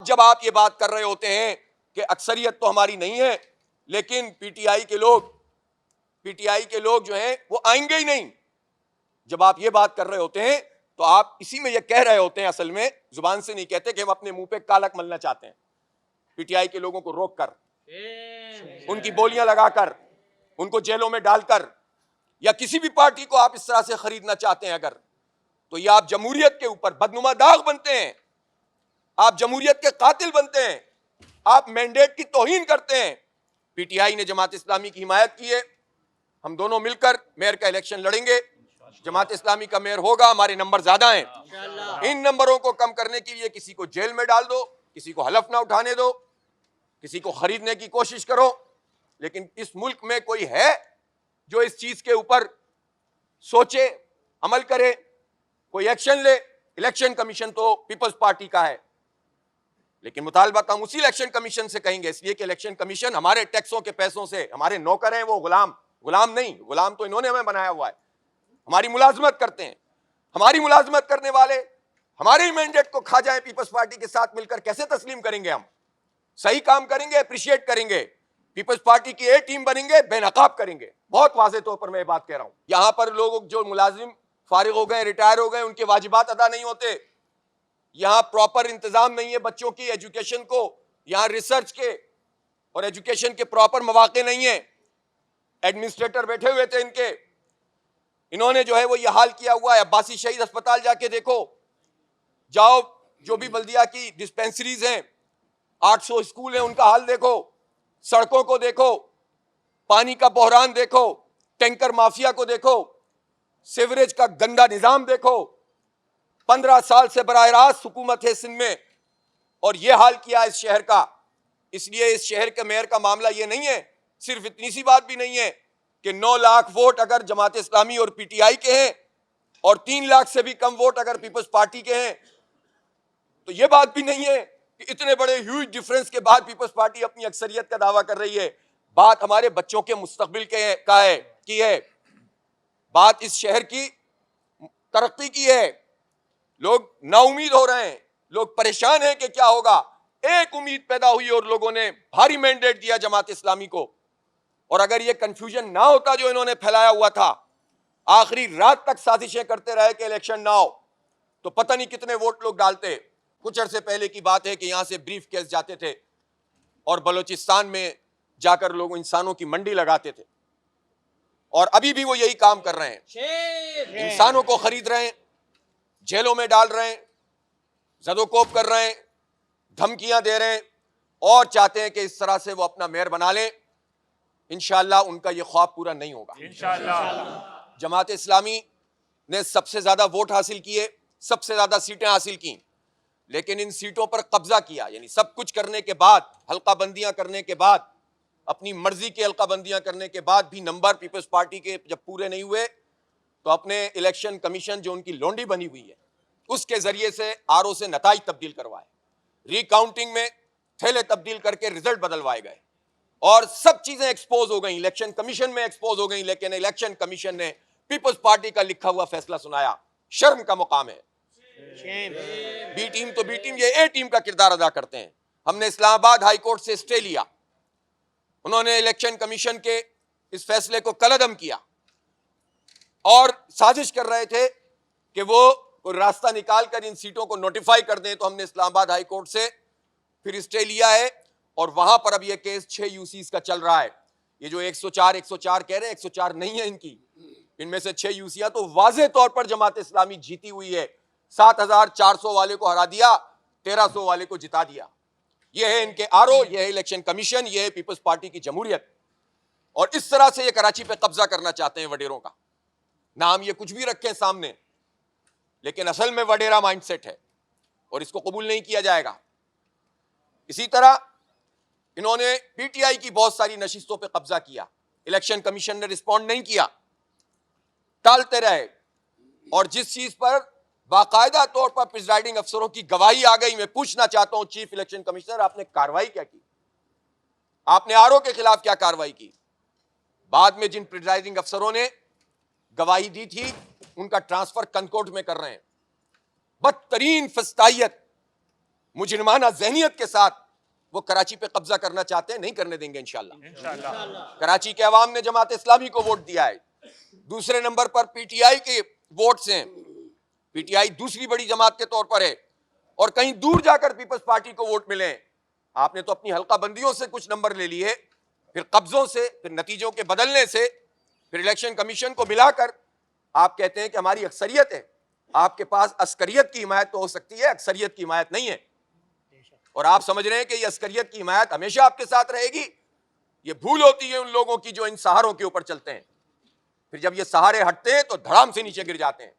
جب آپ یہ بات کر رہے ہوتے ہیں کہ اکثریت تو ہماری نہیں ہے لیکن پی ٹی آئی کے لوگ جو ہیں وہ آئیں گے ہی نہیں، جب آپ یہ بات کر رہے ہوتے ہیں تو آپ اسی میں یہ کہہ رہے ہوتے ہیں، اصل میں زبان سے نہیں کہتے، کہ ہم اپنے منہ پہ کالک ملنا چاہتے ہیں پی ٹی آئی کے لوگوں کو روک کر، ان کی بولیاں لگا کر، ان کو جیلوں میں ڈال کر، یا کسی بھی پارٹی کو آپ اس طرح سے خریدنا چاہتے ہیں اگر، تو یہ آپ جمہوریت کے اوپر بدنما داغ بنتے ہیں، آپ جمہوریت کے قاتل بنتے ہیں، آپ مینڈیٹ کی توہین کرتے ہیں۔ پی ٹی آئی نے جماعت اسلامی کی حمایت کی ہے، ہم دونوں مل کر میئر کا الیکشن لڑیں گے، جماعت اسلامی کا میئر ہوگا، ہمارے نمبر زیادہ ہیں، ان نمبروں کو کم کرنے کے لیے کسی کو جیل میں ڈال دو، کسی کو حلف نہ اٹھانے دو، کسی کو خریدنے کی کوشش کرو، لیکن اس ملک میں کوئی ہے جو اس چیز کے اوپر سوچے، عمل کرے، کوئی ایکشن لے؟ الیکشن کمیشن تو پیپلز پارٹی کا ہے، لیکن مطالبہ ہم اسی الیکشن کمیشن سے کہیں گے، اس لیے کہ الیکشن کمیشن ہمارے ٹیکسوں کے پیسوں سے، ہمارے نوکر ہیں، وہ غلام نہیں، غلام تو انہوں نے ہمیں بنایا ہوا ہے، ہماری ملازمت کرتے ہیں، ہماری ملازمت کرنے والے ہمارے ہی مینڈیٹ کو کھا جائیں پیپلز پارٹی کے ساتھ مل کر، کیسے تسلیم کریں گے؟ ہم صحیح کام کریں گے، اپریشیٹ کریں گے، پیپلز پارٹی کی اے ٹیم بنیں گے، بے نقاب کریں گے، بہت واضح طور پر میں یہ بات کہہ رہا ہوں۔ یہاں پر لوگ جو ملازم فارغ ہو گئے، ریٹائر ہو گئے، ان کے واجبات ادا نہیں ہوتے، یہاں پراپر انتظام نہیں ہے بچوں کی ایجوکیشن کو، یہاں ریسرچ کے اور ایجوکیشن کے پراپر مواقع نہیں ہیں، ایڈمنسٹریٹر بیٹھے ہوئے تھے ان کے، انہوں نے جو ہے وہ یہ حال کیا ہوا ہے۔ عباسی شہید ہسپتال جا کے دیکھو، جاؤ جو بھی بلدیہ کی ڈسپینسریز ہیں، 800 اسکول ہیں، ان کا حال دیکھو، سڑکوں کو دیکھو، پانی کا بحران دیکھو، ٹینکر مافیا کو دیکھو، سیوریج کا گندا نظام دیکھو۔ 15 سال سے براہ راست حکومت ہے سندھ میں، اور یہ حال کیا اس شہر کا۔ اس لیے اس شہر کے میئر کا معاملہ یہ نہیں ہے، صرف اتنی سی بات بھی نہیں ہے کہ 9 لاکھ ووٹ اگر جماعت اسلامی اور پی ٹی آئی کے ہیں اور 3 لاکھ سے بھی کم ووٹ اگر پیپلز پارٹی کے ہیں، تو یہ بات بھی نہیں ہے کہ اتنے بڑے ہیوج ڈیفرنس کے بعد پیپلز پارٹی اپنی اکثریت کا دعویٰ کر رہی ہے۔ بات ہمارے بچوں کے مستقبل کا ہے، بات اس شہر کی ترقی کی ہے۔ لوگ نا امید ہو رہے ہیں، لوگ پریشان ہیں کہ کیا ہوگا۔ ایک امید پیدا ہوئی اور لوگوں نے بھاری مینڈیٹ دیا جماعت اسلامی کو، اور اگر یہ کنفیوژن نہ ہوتا جو انہوں نے پھیلایا ہوا تھا، آخری رات تک سازشیں کرتے رہے کہ الیکشن نہ ہو، تو پتہ نہیں کتنے ووٹ لوگ ڈالتے۔ کچھ عرصے پہلے کی بات ہے کہ یہاں سے بریف کیس جاتے تھے اور بلوچستان میں جا کر لوگ انسانوں کی منڈی لگاتے تھے، اور ابھی بھی وہ یہی کام کر رہے ہیں، انسانوں کو خرید رہے ہیں، جیلوں میں ڈال رہے ہیں، زد و کوب کر رہے ہیں، دھمکیاں دے رہے ہیں، اور چاہتے ہیں کہ اس طرح سے وہ اپنا میئر بنا لیں۔ انشاءاللہ ان کا یہ خواب پورا نہیں ہوگا۔ جماعت اسلامی نے سب سے زیادہ ووٹ حاصل کیے، سب سے زیادہ سیٹیں حاصل کی، لیکن ان سیٹوں پر قبضہ کیا، یعنی سب کچھ کرنے کے بعد، حلقہ بندیاں کرنے کے بعد، اپنی مرضی کے حلقہ بندیاں کرنے کے بعد بھی نمبر پیپلز پارٹی کے جب پورے نہیں ہوئے تو اپنے الیکشن کمیشن جو ان کی لونڈی بنی ہوئی ہے اس کے ذریعے سے آر او سے نتائج تبدیل کروائے، ری کاؤنٹنگ میں تھیلے تبدیل کر کے رزلٹ بدلوائے گئے، اور سب چیزیں ایکسپوز ہو گئیں، الیکشن کمیشن میں ایکسپوز ہو گئیں، لیکن الیکشن کمیشن نے پیپلز پارٹی کا لکھا ہوا فیصلہ سنایا۔ شرم کا مقام ہے۔ بی ٹیم تو بی ٹیم، یہ اے ٹیم کا کردار ادا کرتے ہیں۔ ہم نے اسلام آباد ہائی کورٹ سے اسٹے لیا، انہوں نے الیکشن کمیشن کے اس فیصلے کو کالعدم کیا، اور سازش کر رہے تھے کہ وہ کوئی راستہ نکال کر ان سیٹوں کو نوٹیفائی کر دیں، تو ہم نے اسلام آباد ہائی کورٹ سے پھر اسٹے لیا ہے، اور وہاں پر اب یہ کیس 6 یوسیز کا چل رہا ہے۔ یہ جو 104 کہہ رہے ہیں، 104 نہیں ہے ان کی، ان میں سے 6 یوسیاں تو واضح طور پر جماعت اسلامی جیتی ہوئی ہے۔ 7400 والے کو ہرا دیا، 1300 والے کو جتا دیا۔ یہ ہے ان کے آر او، یہ ہے الیکشن کمیشن، یہ ہے پیپلز پارٹی کی جمہوریت، اور اس طرح سے یہ کراچی پہ قبضہ کرنا چاہتے ہیں وڈیروں کا۔ نام یہ کچھ بھی رکھیں سامنے، لیکن اصل میں وڈیرا مائنڈ سیٹ ہے، اور اس کو قبول نہیں کیا جائے گا۔ اسی طرح انہوں نے پی ٹی آئی کی بہت ساری نشستوں پہ قبضہ کیا، الیکشن کمیشن نے رسپونڈ نہیں کیا، ٹالتے رہے، اور جس چیز پر باقاعدہ طور پر پریزائڈنگ افسروں کی گواہی آ گئی، میں پوچھنا چاہتا ہوں چیف الیکشن کمشنر، آپ نے کاروائی کیا کی؟ آپ نے آر او کے خلاف کیا کاروائی کی؟ بعد میں جن پریزائڈنگ افسروں نے گواہی دی تھی ان کا ٹرانسفر کنکورٹ میں کر رہے ہیں۔ بدترین فسطائیت مجرمانہ ذہنیت کے ساتھ وہ کراچی پہ قبضہ کرنا چاہتے ہیں، نہیں کرنے دیں گے انشاءاللہ۔ کراچی کے عوام نے جماعت اسلامی کو ووٹ دیا ہے۔ دوسرے number per P T I کے ووٹس ہیں، پی ٹی آئی دوسری بڑی جماعت کے طور پر ہے، اور کہیں دور جا کر پیپلز پارٹی کو ووٹ ملے ہیں۔ آپ نے تو اپنی حلقہ بندیوں سے کچھ نمبر لے لیے، پھر قبضوں سے، پھر نتیجوں کے بدلنے سے، پھر الیکشن کمیشن کو ملا کر آپ کہتے ہیں کہ ہماری اکثریت ہے۔ آپ کے پاس عسکریت کی حمایت تو ہو سکتی ہے، اکثریت کی حمایت نہیں ہے، اور آپ سمجھ رہے ہیں کہ یہ عسکریت کی حمایت ہمیشہ آپ کے ساتھ رہے گی۔ یہ بھول ہوتی ہے ان لوگوں کی جو ان سہاروں کے اوپر چلتے ہیں، پھر جب یہ سہارے ہٹتے ہیں تو دھڑام سے نیچے گر جاتے ہیں۔